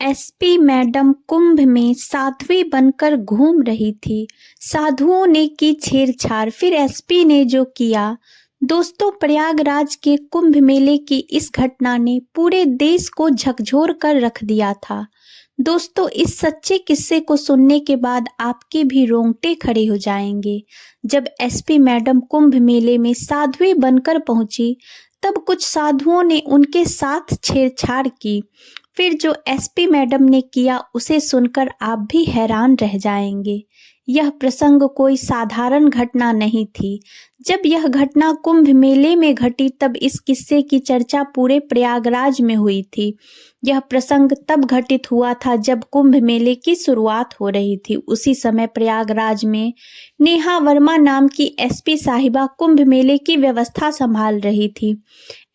SP madam कुंभ में साध्वी बनकर घूम रही थी। साधुओं ने की छेड़छाड़, फिर एसपी ने जो किया। दोस्तों, प्रयागराज के कुंभ मेले की इस घटना ने पूरे देश को झकझोर कर रख दिया था। दोस्तों, इस सच्चे किस्से को सुनने के बाद आपके भी रोंगटे खड़े हो जाएंगे। जब एसपी मैडम कुंभ मेले में साध्वी बनकर पहुंची, तब कुछ साधुओं ने उनके साथ छेड़छाड़ की। फिर जो एसपी मैडम ने किया, उसे सुनकर आप भी हैरान रह जाएंगे। यह प्रसंग कोई साधारण घटना नहीं थी। जब यह घटना कुंभ मेले में घटी, तब इस किस्से की चर्चा पूरे प्रयागराज में हुई थी। यह प्रसंग तब घटित हुआ था जब कुंभ मेले की शुरुआत हो रही थी। उसी समय प्रयागराज में नेहा वर्मा नाम की एसपी साहिबा कुंभ मेले की व्यवस्था संभाल रही थी।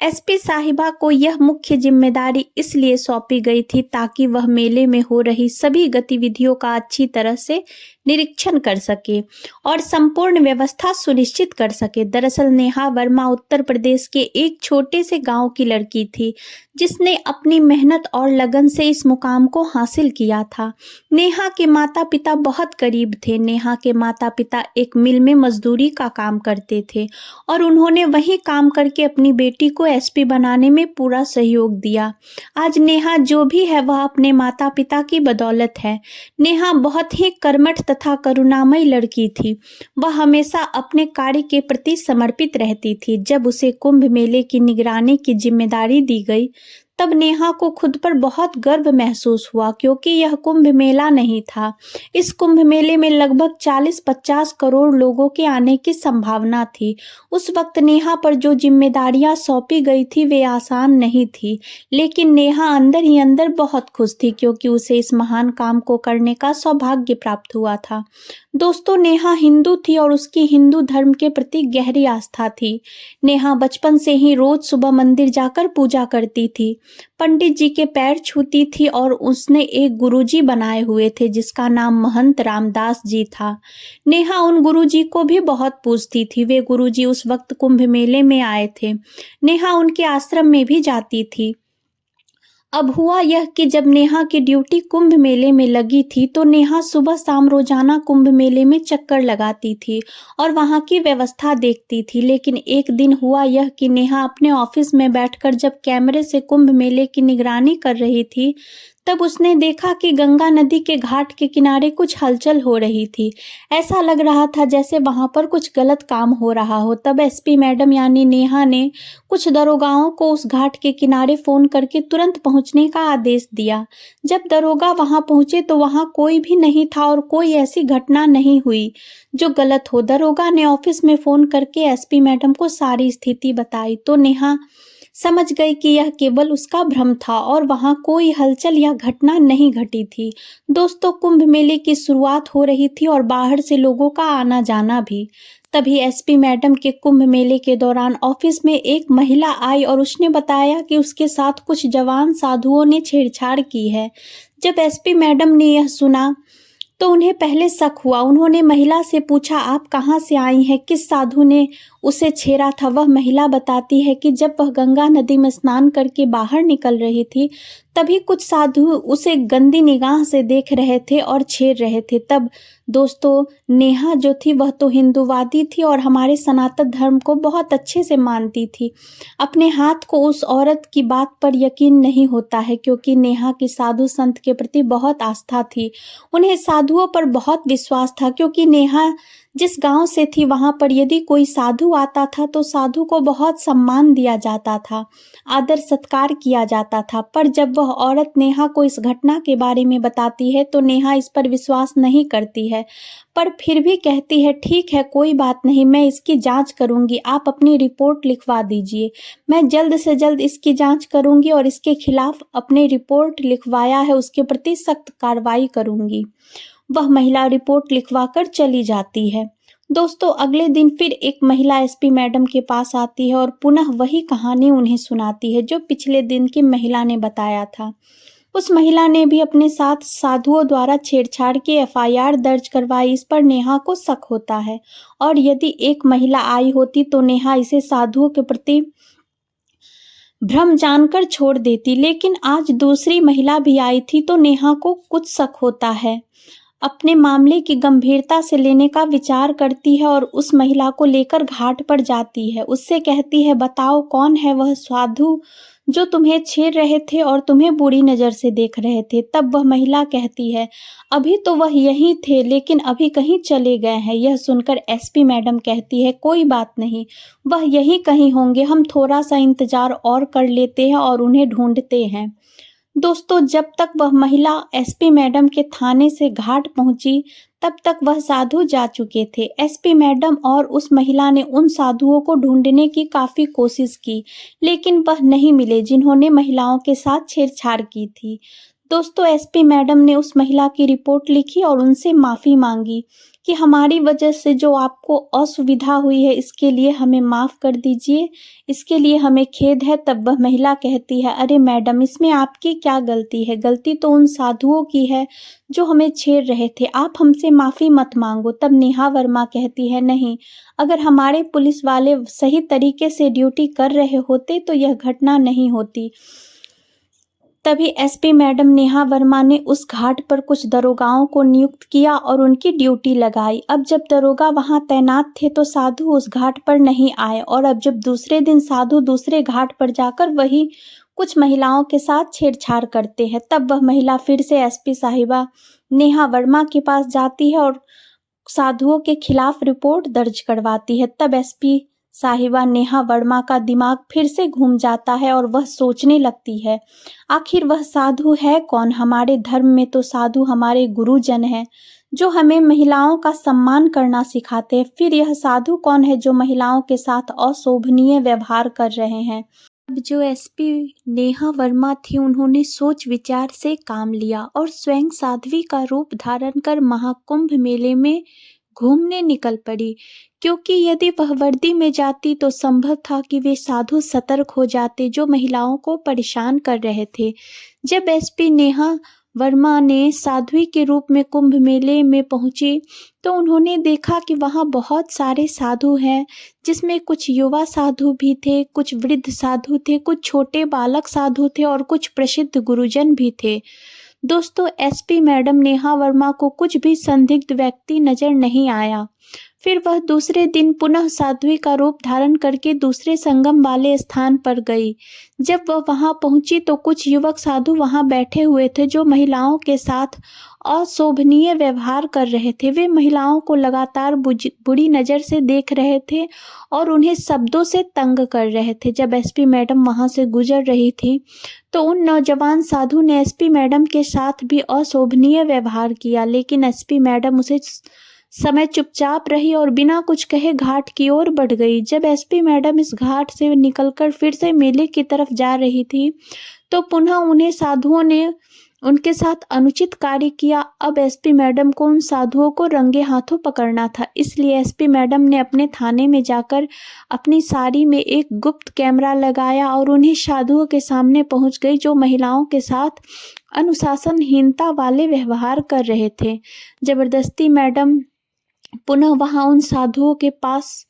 एसपी साहिबा को यह मुख्य जिम्मेदारी इसलिए सौंपी गई थी ताकि वह मेले में हो रही सभी गतिविधियों का अच्छी तरह से निरीक्षण कर सके और संपूर्ण व्यवस्था सुनिश्चित कर सके। दरअसल नेहा वर्मा उत्तर प्रदेश के एक छोटे से गांव की लड़की थी, जिसने अपनी मेहनत और लगन से इस मुकाम को हासिल किया था। नेहा के माता पिता बहुत गरीब थे। नेहा के माता पिता एक मिल में मजदूरी का काम करते थे और उन्होंने वही काम करके अपनी बेटी को एसपी बनाने में पूरा सहयोग दिया। आज नेहा जो भी है, वह अपने माता पिता की बदौलत है। नेहा बहुत ही कर्मठ तथा करुणामयी लड़की थी। वह हमेशा अपने कार्य के प्रति समर्पित रहती थी। जब उसे कुंभ मेले की निगरानी की जिम्मेदारी दी गई, तब नेहा को खुद पर बहुत गर्व महसूस हुआ, क्योंकि यह कुंभ मेला नहीं था। इस कुंभ मेले में लगभग 40-50 करोड़ लोगों के आने की संभावना थी। उस वक्त नेहा पर जो जिम्मेदारियां सौंपी गई थी, वे आसान नहीं थी, लेकिन नेहा अंदर ही अंदर बहुत खुश थी, क्योंकि उसे इस महान काम को करने का सौभाग्य प्राप्त हुआ था। दोस्तों, नेहा हिंदू थी और उसकी हिंदू धर्म के प्रति गहरी आस्था थी। नेहा बचपन से ही रोज सुबह मंदिर जाकर पूजा करती थी, पंडित जी के पैर छूती थी और उसने एक गुरुजी बनाए हुए थे जिसका नाम महंत रामदास जी था। नेहा उन गुरुजी को भी बहुत पूजती थी। वे गुरुजी उस वक्त कुंभ मेले में आए थे। नेहा उनके आश्रम में भी जाती थी। अब हुआ यह कि जब नेहा की ड्यूटी कुंभ मेले में लगी थी, तो नेहा सुबह शाम रोजाना कुंभ मेले में चक्कर लगाती थी और वहां की व्यवस्था देखती थी। लेकिन एक दिन हुआ यह कि नेहा अपने ऑफिस में बैठकर जब कैमरे से कुंभ मेले की निगरानी कर रही थी, तब उसने देखा कि गंगा नदी के घाट के किनारे कुछ हलचल हो रही थी। ऐसा लग रहा था जैसे वहां पर कुछ गलत काम हो रहा हो। तब एसपी मैडम यानी नेहा ने कुछ दरोगाओं को उस घाट के किनारे फोन करके तुरंत पहुंचने का आदेश दिया। जब दरोगा वहां पहुंचे तो वहां कोई भी नहीं था और कोई ऐसी घटना नहीं हुई जो गलत हो। दरोगा ने ऑफिस में फोन करके एसपी मैडम को सारी स्थिति बताई, तो नेहा समझ गई कि यह केवल उसका भ्रम था और वहां कोई हलचल या घटना नहीं घटी थी। दोस्तों, कुंभ मेले की शुरुआत हो रही थी और बाहर से लोगों का आना जाना भी। तभी एसपी मैडम के कुंभ मेले के दौरान ऑफिस में एक महिला आई और उसने बताया कि उसके साथ कुछ जवान साधुओं ने छेड़छाड़ की है। जब एसपी मैडम ने यह सुना तो उन्हें पहले शक हुआ। उन्होंने महिला से पूछा, आप कहाँ से आई हैं, किस साधु ने उसे छेड़ा था। वह महिला बताती है कि जब वह गंगा नदी में स्नान करके बाहर निकल रही थी, तभी कुछ साधु उसे गंदी निगाह से देख रहे थे और छेड़ रहे थे। तब दोस्तों, नेहा जो थी वह तो हिंदूवादी थी और हमारे सनातन धर्म को बहुत अच्छे से मानती थी। अपने हाथ को उस औरत की बात पर यकीन नहीं होता है, क्योंकि नेहा की साधु संत के प्रति बहुत आस्था थी। उन्हें साधुओं पर बहुत विश्वास था, क्योंकि नेहा जिस गांव से थी वहां पर यदि कोई साधु आता था तो साधु को बहुत सम्मान दिया जाता था, आदर सत्कार किया जाता था। पर जब वह औरत नेहा को इस घटना के बारे में बताती है तो नेहा इस पर विश्वास नहीं करती है, पर फिर भी कहती है, ठीक है, कोई बात नहीं, मैं इसकी जांच करूंगी, आप अपनी रिपोर्ट लिखवा दीजिए। मैं जल्द से जल्द इसकी जांच करूंगी और इसके खिलाफ अपनी रिपोर्ट लिखवाया है उसके प्रति सख्त कार्रवाई करूंगी। वह महिला रिपोर्ट लिखवाकर चली जाती है। दोस्तों, अगले दिन फिर एक महिला एसपी मैडम के पास आती है और पुनः वही कहानी उन्हें सुनाती है जो पिछले दिन की महिला ने बताया था। उस महिला ने भी अपने साथ साधुओं द्वारा छेड़छाड़ की एफआईआर दर्ज करवाई। इस पर नेहा को शक होता है और यदि एक महिला आई होती तो नेहा इसे साधुओं के प्रति भ्रम जानकर छोड़ देती, लेकिन आज दूसरी महिला भी आई थी तो नेहा को कुछ शक होता है। अपने मामले की गंभीरता से लेने का विचार करती है और उस महिला को लेकर घाट पर जाती है। उससे कहती है, बताओ कौन है वह साधु जो तुम्हें छेड़ रहे थे और तुम्हें बुरी नज़र से देख रहे थे। तब वह महिला कहती है, अभी तो वह यहीं थे लेकिन अभी कहीं चले गए हैं। यह सुनकर एसपी मैडम कहती है, कोई बात नहीं, वह यहीं कहीं होंगे, हम थोड़ा सा इंतजार और कर लेते हैं और उन्हें ढूंढते हैं। दोस्तों, जब तक वह महिला एसपी मैडम के थाने से घाट पहुंची तब तक वह साधु जा चुके थे। एसपी मैडम और उस महिला ने उन साधुओं को ढूंढने की काफी कोशिश की, लेकिन वह नहीं मिले जिन्होंने महिलाओं के साथ छेड़छाड़ की थी। दोस्तों, एसपी मैडम ने उस महिला की रिपोर्ट लिखी और उनसे माफी मांगी कि हमारी वजह से जो आपको असुविधा हुई है इसके लिए हमें माफ कर दीजिए, इसके लिए हमें खेद है। तब वह महिला कहती है, अरे मैडम, इसमें आपकी क्या गलती है? गलती तो उन साधुओं की है जो हमें छेड़ रहे थे, आप हमसे माफी मत मांगो। तब नेहा वर्मा कहती है, नहीं, अगर हमारे पुलिस वाले सही तरीके से ड्यूटी कर रहे होते तो यह घटना नहीं होती। तभी एसपी मैडम नेहा वर्मा ने उस घाट पर कुछ दरोगाओं को नियुक्त किया और उनकी ड्यूटी लगाई। अब जब दरोगा वहां तैनात थे तो साधु उस घाट पर नहीं आए, और अब जब दूसरे दिन साधु दूसरे घाट पर जाकर वही कुछ महिलाओं के साथ छेड़छाड़ करते हैं, तब वह महिला फिर से एसपी साहिबा नेहा वर्मा के पास जाती है और साधुओं के खिलाफ रिपोर्ट दर्ज करवाती है। तब एसपी साहिबा नेहा वर्मा का दिमाग फिर से घूम जाता है और वह सोचने लगती है, आखिर वह साधु है कौन? हमारे धर्म में तो साधु हमारे गुरुजन हैं जो हमें महिलाओं का सम्मान करना सिखाते हैं। फिर यह साधु कौन है जो महिलाओं के साथ अशोभनीय व्यवहार कर रहे हैं? अब जो एसपी नेहा वर्मा थी उन्होंने सोच विचार से काम लिया और स्वयं साध्वी का रूप धारण कर महाकुंभ मेले में घूमने निकल पड़ी, क्योंकि यदि वह वर्दी में जाती तो संभव था कि वे साधु सतर्क हो जाते जो महिलाओं को परेशान कर रहे थे। जब एसपी नेहा वर्मा ने साध्वी के रूप में कुंभ मेले में पहुंची तो उन्होंने देखा कि वहां बहुत सारे साधु हैं, जिसमें कुछ युवा साधु भी थे, कुछ वृद्ध साधु थे, कुछ छोटे बालक साधु थे और कुछ प्रसिद्ध गुरुजन भी थे। दोस्तों, एसपी मैडम नेहा वर्मा को कुछ भी संदिग्ध व्यक्ति नजर नहीं आया। फिर वह दूसरे दिन पुनः साध्वी का रूप धारण करके दूसरे संगम वाले स्थान पर गई। जब वह वहां पहुंची तो कुछ युवक साधु वहां बैठे हुए थे जो महिलाओं के साथ अशोभनीय व्यवहार कर रहे थे। वे महिलाओं को लगातार बुरी नज़र से देख रहे थे और उन्हें शब्दों से तंग कर रहे थे। जब एसपी मैडम वहां से गुजर रही थी तो उन नौजवान साधु ने एसपी मैडम के साथ भी अशोभनीय व्यवहार किया, लेकिन एसपी मैडम उसे समय चुपचाप रही और बिना कुछ कहे घाट की ओर बढ़ गई। जब एसपी मैडम इस घाट से निकलकर फिर से मेले की तरफ जा रही थी तो पुनः उन्हें साधुओं ने उनके साथ अनुचित कार्य किया। अब एसपी मैडम को उन साधुओं को रंगे हाथों पकड़ना था, इसलिए एसपी मैडम ने अपने थाने में जाकर अपनी साड़ी में एक गुप्त कैमरा लगाया और उन्हीं साधुओं के सामने पहुंच गई जो महिलाओं के साथ अनुशासनहीनता वाले व्यवहार कर रहे थे। जबरदस्ती मैडम पुनः वहां उन साधुओं के पास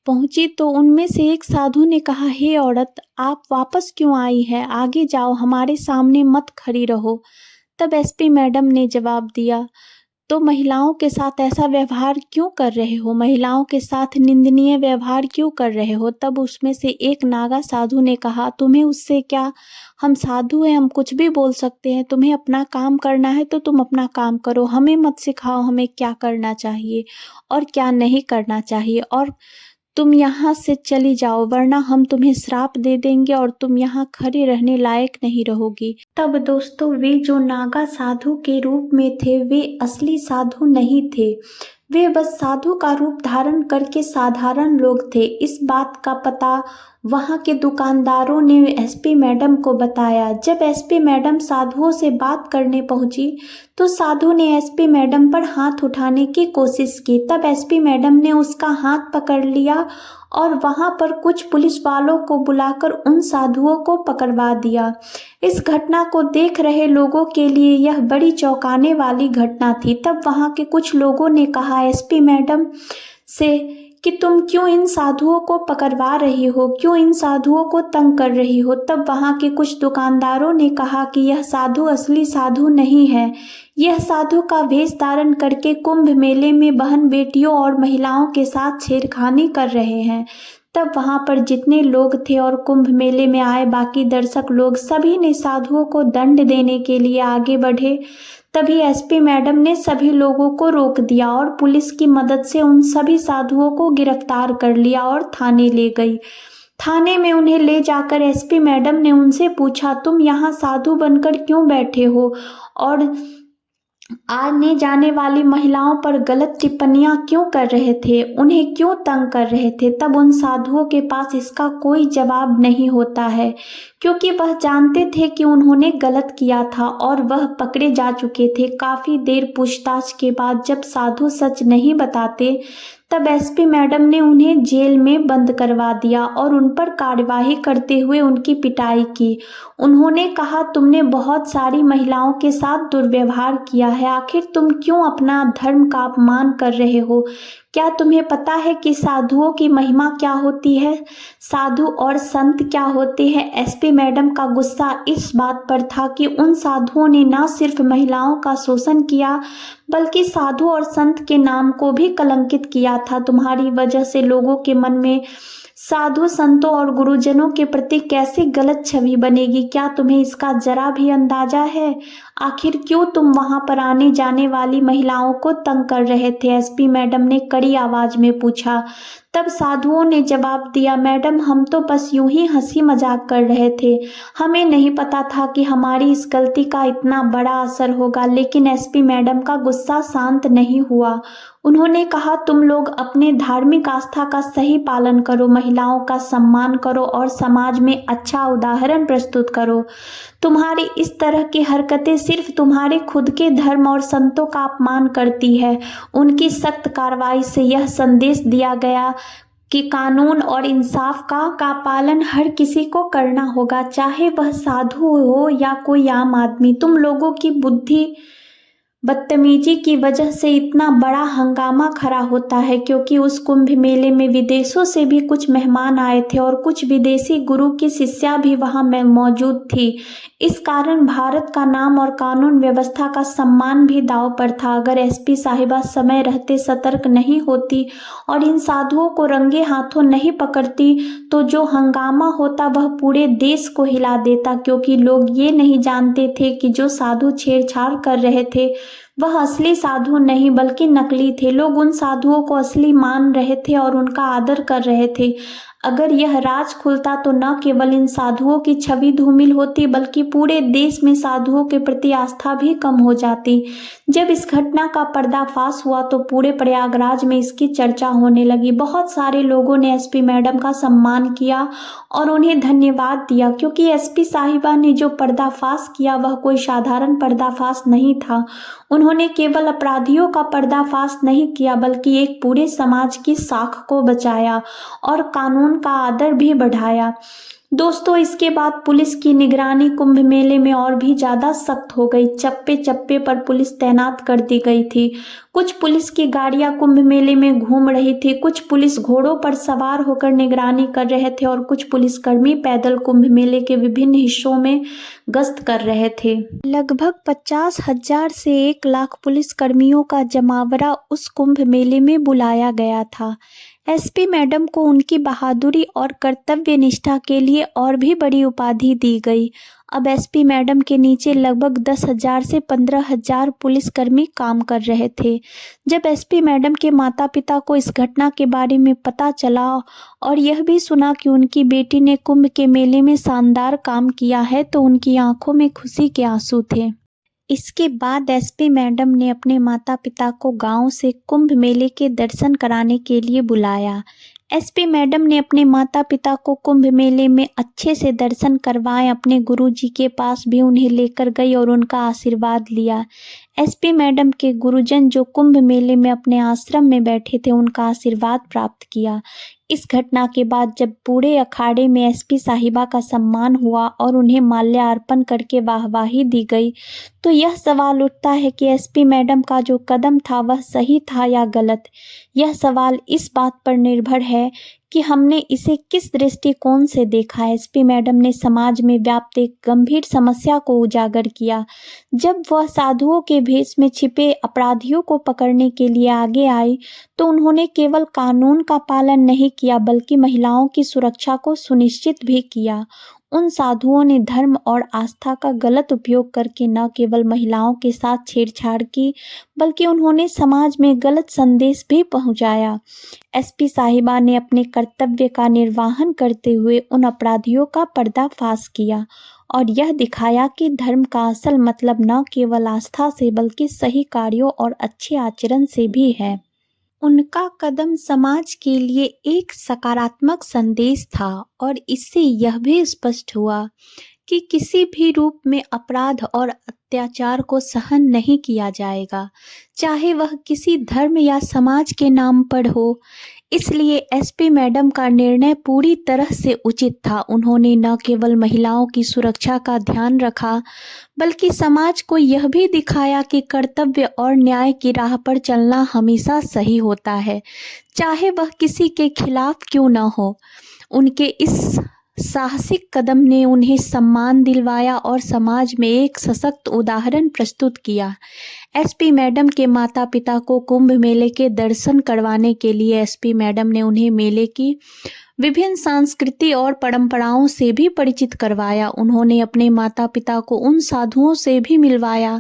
पहुंची तो उनमें से एक साधु ने कहा, हे औरत, आप वापस क्यों आई है? आगे जाओ, हमारे सामने मत खड़ी रहो। तब एसपी मैडम ने जवाब दिया, तो महिलाओं के साथ ऐसा व्यवहार क्यों कर रहे हो? महिलाओं के साथ निंदनीय व्यवहार क्यों कर रहे हो? तब उसमें से एक नागा साधु ने कहा, तुम्हें उससे क्या? हम साधु हैं, हम कुछ भी बोल सकते हैं। तुम्हें अपना काम करना है तो तुम अपना काम करो, हमें मत सिखाओ हमें क्या करना चाहिए और क्या नहीं करना चाहिए, और तुम यहाँ से चली जाओ वरना हम तुम्हें श्राप दे देंगे और तुम यहाँ खड़े रहने लायक नहीं रहोगी। तब दोस्तों, वे जो नागा साधु के रूप में थे वे असली साधु नहीं थे, वे बस साधु का रूप धारण करके साधारण लोग थे। इस बात का पता वहां के दुकानदारों ने एसपी मैडम को बताया। जब एसपी मैडम साधुओं से बात करने पहुंची तो साधु ने एसपी मैडम पर हाथ उठाने की कोशिश की। तब एसपी मैडम ने उसका हाथ पकड़ लिया और वहां पर कुछ पुलिस वालों को बुलाकर उन साधुओं को पकड़वा दिया। इस घटना को देख रहे लोगों के लिए यह बड़ी चौंकाने वाली घटना थी। तब वहां के कुछ लोगों ने कहा एसपी मैडम से कि तुम क्यों इन साधुओं को पकड़वा रही हो, क्यों इन साधुओं को तंग कर रही हो। तब वहां के कुछ दुकानदारों ने कहा कि यह साधु असली साधु नहीं है, यह साधु का वेश धारण करके कुंभ मेले में बहन बेटियों और महिलाओं के साथ छेड़खानी कर रहे हैं। तब वहां पर जितने लोग थे और कुंभ मेले में आए बाकी दर्शक लोग सभी ने साधुओं को दंड देने के लिए आगे बढ़े। तभी एसपी मैडम ने सभी लोगों को रोक दिया और पुलिस की मदद से उन सभी साधुओं को गिरफ्तार कर लिया और थाने ले गई। थाने में उन्हें ले जाकर एसपी मैडम ने उनसे पूछा, तुम यहाँ साधु बनकर क्यों बैठे हो और आने जाने वाली महिलाओं पर गलत टिप्पणियां क्यों कर रहे थे, उन्हें क्यों तंग कर रहे थे। तब उन साधुओं के पास इसका कोई जवाब नहीं होता है, क्योंकि वह जानते थे कि उन्होंने गलत किया था और वह पकड़े जा चुके थे। काफी देर पूछताछ के बाद जब साधु सच नहीं बताते तब एसपी मैडम ने उन्हें जेल में बंद करवा दिया और उन पर कार्यवाही करते हुए उनकी पिटाई की। उन्होंने कहा, तुमने बहुत सारी महिलाओं के साथ दुर्व्यवहार किया है, आखिर तुम क्यों अपना धर्म का अपमान कर रहे हो। क्या तुम्हें पता है कि साधुओं की महिमा क्या होती है, साधु और संत क्या होते हैं। एसपी मैडम का गुस्सा इस बात पर था कि उन साधुओं ने न सिर्फ महिलाओं का शोषण किया बल्कि साधु और संत के नाम को भी कलंकित किया था। तुम्हारी वजह से लोगों के मन में साधु संतों और गुरुजनों के प्रति कैसी गलत छवि बनेगी, क्या तुम्हें इसका जरा भी अंदाजा है। आखिर क्यों तुम वहां पर आने जाने वाली महिलाओं को तंग कर रहे थे, एसपी मैडम ने कड़ी आवाज में पूछा। तब साधुओं ने जवाब दिया, मैडम हम तो बस यूं ही हंसी मजाक कर रहे थे, हमें नहीं पता था कि हमारी इस गलती का इतना बड़ा असर होगा। लेकिन एसपी मैडम का गुस्सा शांत नहीं हुआ। उन्होंने कहा, तुम लोग अपने धार्मिक आस्था का सही पालन करो, महिलाओं का सम्मान करो और समाज में अच्छा उदाहरण प्रस्तुत करो। तुम्हारी इस तरह की हरकतें सिर्फ तुम्हारे खुद के धर्म और संतों का अपमान करती है। उनकी सख्त कार्रवाई से यह संदेश दिया गया कि कानून और इंसाफ का पालन हर किसी को करना होगा, चाहे वह साधु हो या कोई आम आदमी। तुम लोगों की बदतमीजी की वजह से इतना बड़ा हंगामा खड़ा होता है, क्योंकि उस कुंभ मेले में विदेशों से भी कुछ मेहमान आए थे और कुछ विदेशी गुरु की शिष्या भी वहां मौजूद थी। इस कारण भारत का नाम और कानून व्यवस्था का सम्मान भी दांव पर था। अगर एसपी साहिबा समय रहते सतर्क नहीं होती और इन साधुओं को रंगे हाथों नहीं पकड़ती तो जो हंगामा होता वह पूरे देश को हिला देता, क्योंकि लोग ये नहीं जानते थे कि जो साधु छेड़छाड़ कर रहे थे वह असली साधु नहीं बल्कि नकली थे। लोग उन साधुओं को असली मान रहे थे और उनका आदर कर रहे थे। अगर यह राज खुलता तो न केवल इन साधुओं की छवि धूमिल होती बल्कि पूरे देश में साधुओं के प्रति आस्था भी कम हो जाती। जब इस घटना का पर्दाफाश हुआ तो पूरे प्रयागराज में इसकी चर्चा होने लगी। बहुत सारे लोगों ने एसपी मैडम का सम्मान किया और उन्हें धन्यवाद दिया, क्योंकि एसपी साहिबा ने जो पर्दाफाश किया वह कोई साधारण पर्दाफाश नहीं था। उन्होंने केवल अपराधियों का पर्दाफाश नहीं किया बल्कि एक पूरे समाज की साख को बचाया और कानून का आदर भी बढ़ाया। दोस्तों, इसके बाद पुलिस की निगरानी कुंभ मेले में और भी ज्यादा सख्त हो गई। चप्पे चप्पे पर पुलिस तैनात कर दी गई थी। कुछ पुलिस की गाड़ियां कुंभ मेले में घूम रही थी, कुछ पुलिस घोड़ों पर सवार होकर निगरानी कर रहे थे और कुछ पुलिसकर्मी पैदल कुंभ मेले के विभिन्न हिस्सों में गश्त कर रहे थे। लगभग 50,000 से 1 लाख पुलिसकर्मियों का जमावड़ा उस कुंभ मेले में बुलाया गया था। एसपी मैडम को उनकी बहादुरी और कर्तव्य निष्ठा के लिए और भी बड़ी उपाधि दी गई। अब एसपी मैडम के नीचे लगभग 10,000 से 15,000 पुलिसकर्मी काम कर रहे थे। जब एसपी मैडम के माता पिता को इस घटना के बारे में पता चला और यह भी सुना कि उनकी बेटी ने कुंभ के मेले में शानदार काम किया है तो उनकी आंखों में खुशी के आंसू थे। इसके बाद एसपी मैडम ने अपने माता पिता को गांव से कुंभ मेले के दर्शन कराने के लिए बुलाया। एसपी मैडम ने अपने माता पिता को कुंभ मेले में अच्छे से दर्शन करवाए। अपने गुरुजी के पास भी उन्हें लेकर गई और उनका आशीर्वाद लिया। एसपी मैडम के गुरुजन जो कुंभ मेले में अपने आश्रम में बैठे थे उनका आशीर्वाद प्राप्त किया, इस घटना के बाद जब पूरे अखाड़े में एसपी साहिबा का सम्मान हुआ और उन्हें माल्यार्पण करके वाहवाही दी गई, तो यह सवाल उठता है कि एसपी मैडम का जो कदम था वह सही था या गलत। यह सवाल इस बात पर निर्भर है कि हमने इसे किस दृष्टिकोण से देखा। एसपी मैडम ने समाज में व्याप्त एक गंभीर समस्या को उजागर किया। जब वह साधुओं के भेष में छिपे अपराधियों को पकड़ने के लिए आगे आई, तो उन्होंने केवल कानून का पालन नहीं किया बल्कि महिलाओं की सुरक्षा को सुनिश्चित भी किया। उन साधुओं ने धर्म और आस्था का गलत उपयोग करके न केवल महिलाओं के साथ छेड़छाड़ की, बल्कि उन्होंने समाज में गलत संदेश भी पहुंचाया। एसपी साहिबा ने अपने कर्तव्य का निर्वहन करते हुए उन अपराधियों का पर्दाफाश किया और यह दिखाया कि धर्म का असल मतलब न केवल आस्था से बल्कि सही कार्यों और अच्छे आचरण से भी है। उनका कदम समाज के लिए एक सकारात्मक संदेश था और इससे यह भी स्पष्ट हुआ कि किसी भी रूप में अपराध और अत्याचार को सहन नहीं किया जाएगा, चाहे वह किसी धर्म या समाज के नाम पर हो। इसलिए एसपी मैडम का निर्णय पूरी तरह से उचित था। उन्होंने न केवल महिलाओं की सुरक्षा का ध्यान रखा, बल्कि समाज को यह भी दिखाया कि कर्तव्य और न्याय की राह पर चलना हमेशा सही होता है, चाहे वह किसी के खिलाफ क्यों न हो। उनके इस साहसिक कदम ने उन्हें सम्मान दिलवाया और समाज में एक सशक्त उदाहरण प्रस्तुत किया। एसपी मैडम के माता पिता को कुंभ मेले के दर्शन करवाने के लिए एसपी मैडम ने उन्हें मेले की विभिन्न संस्कृति और परंपराओं से भी परिचित करवाया। उन्होंने अपने माता पिता को उन साधुओं से भी मिलवाया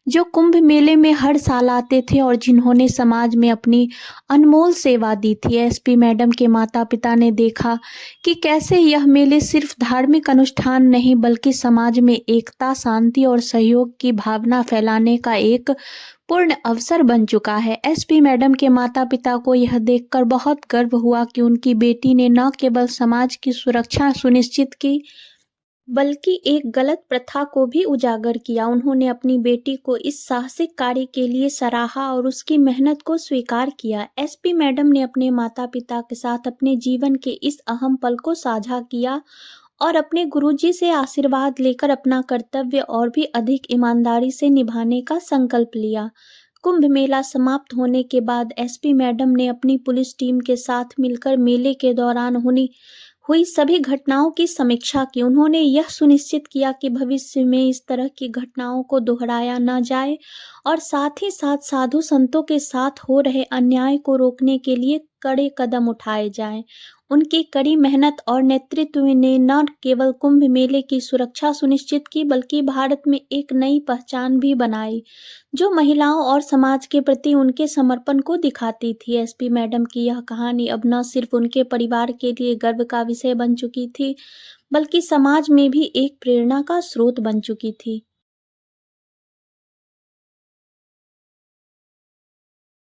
जो कुंभ मेले में हर साल आते थे और जिन्होंने समाज में अपनी अनमोल सेवा दी थी। एसपी मैडम के माता पिता ने देखा कि कैसे यह मेले सिर्फ धार्मिक अनुष्ठान नहीं बल्कि समाज में एकता, शांति और सहयोग की भावना फैलाने का एक पूर्ण अवसर बन चुका है। एसपी मैडम के माता पिता को यह देखकर बहुत गर्व हुआ कि उनकी बेटी ने न केवल समाज की सुरक्षा सुनिश्चित की बल्कि एक गलत प्रथा को भी उजागर किया। उन्होंने अपनी बेटी को इस साहसिक कार्य के लिए सराहा और उसकी मेहनत को स्वीकार किया। एसपी मैडम ने अपने माता पिता के साथ अपने जीवन के इस अहम पल को साझा किया और अपने गुरुजी से आशीर्वाद लेकर अपना कर्तव्य और भी अधिक ईमानदारी से निभाने का संकल्प लिया। कुंभ मेला समाप्त होने के बाद एसपी मैडम ने अपनी पुलिस टीम के साथ मिलकर मेले के दौरान हुई सभी घटनाओं की समीक्षा की। उन्होंने यह सुनिश्चित किया कि भविष्य में इस तरह की घटनाओं को दोहराया न जाए और साथ ही साथ साधु संतों के साथ हो रहे अन्याय को रोकने के लिए कड़े कदम उठाए जाएं। उनकी कड़ी मेहनत और नेतृत्व ने न केवल कुंभ मेले की सुरक्षा सुनिश्चित की बल्कि भारत में एक नई पहचान भी बनाई जो महिलाओं और समाज के प्रति उनके समर्पण को दिखाती थी। एसपी मैडम की यह कहानी अब न सिर्फ उनके परिवार के लिए गर्व का विषय बन चुकी थी बल्कि समाज में भी एक प्रेरणा का स्रोत बन चुकी थी।